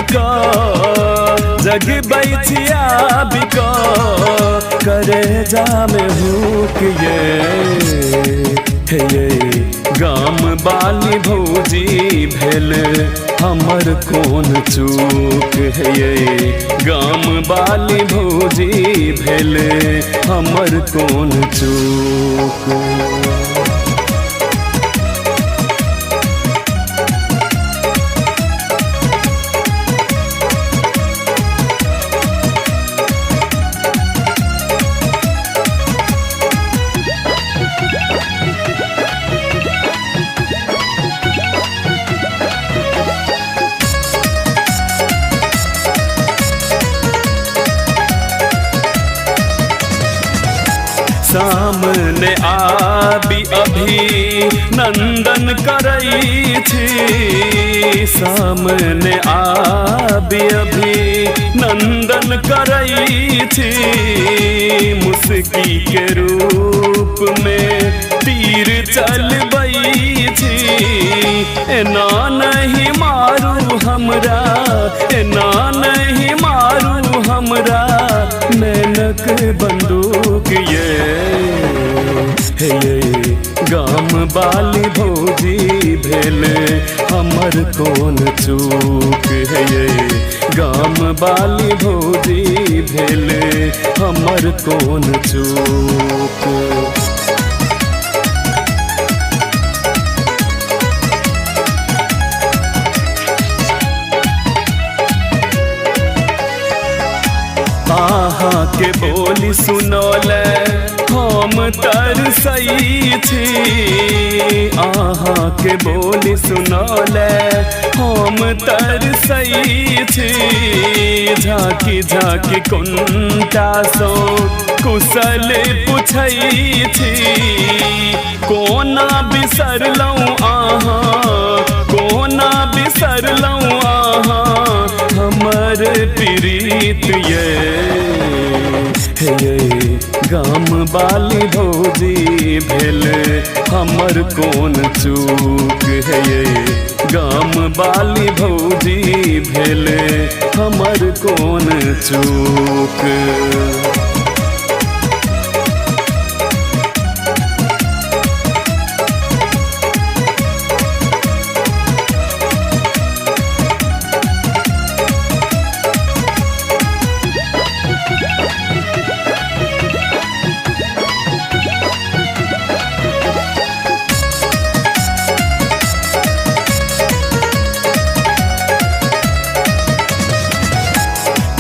बिका जग बैठिया बिका करे जा में हुक ये गाम बाली भौजी भेल हमर कौन चूक है ये गाम बाली भौजी भेल हमर कौन चूक। सामने आबी अभी नंदन करई छी सामने आबी अभी नंदन करई छी मुस्की के रूप में तीर चलबई छी एना नहीं मारू हमरा एना नहीं मारू हमरा नैनक बंदूक ये गाम बाली भौजी भेल हमर कौन चूक है ये गाम बाली भौजी भेल हमर कौन चूक। आहा के बोली सुनौले हम तरसई छी आहा के बोली सुनौले हम तरसई छी झाँकी झाँकी कुंटा सो कुशल पूछई छी कोना बिसरलौं आहा कोना बिसरलौं आहा हमर प्रीत ये गाम बाली भौजी भेल हमर कौन चूक है ये गाम बाली भौजी भेल हमर कौन चूक।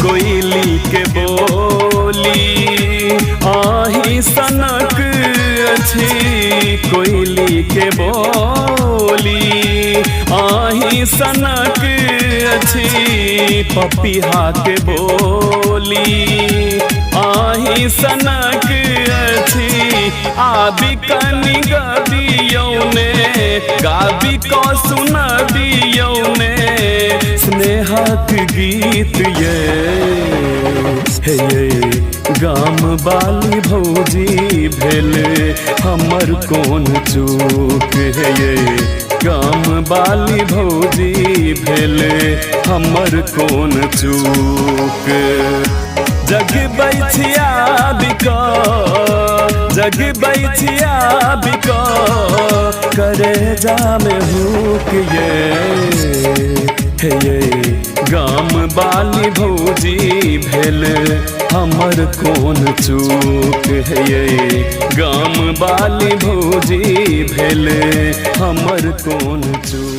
कोयली के बोली आही सनक अछि कोयली के बोली आही सनक अछि पपीहा के बोली आही सनक अछि आबी कनि गबियौने गाबी को सुनबियौने स्नेहक गीत ये गाम बाली भौजी भेल हमर कौन चूक है ये गाम बाली भौजी भेल हमर कौन चूक। जग बैठिया बिका जग बैठिया बिका करे जा में हुक ये गाम बाली भौजी भेल हमर कौन चूक है ये गाम बाली भौजी भेल हमर कौन चूक।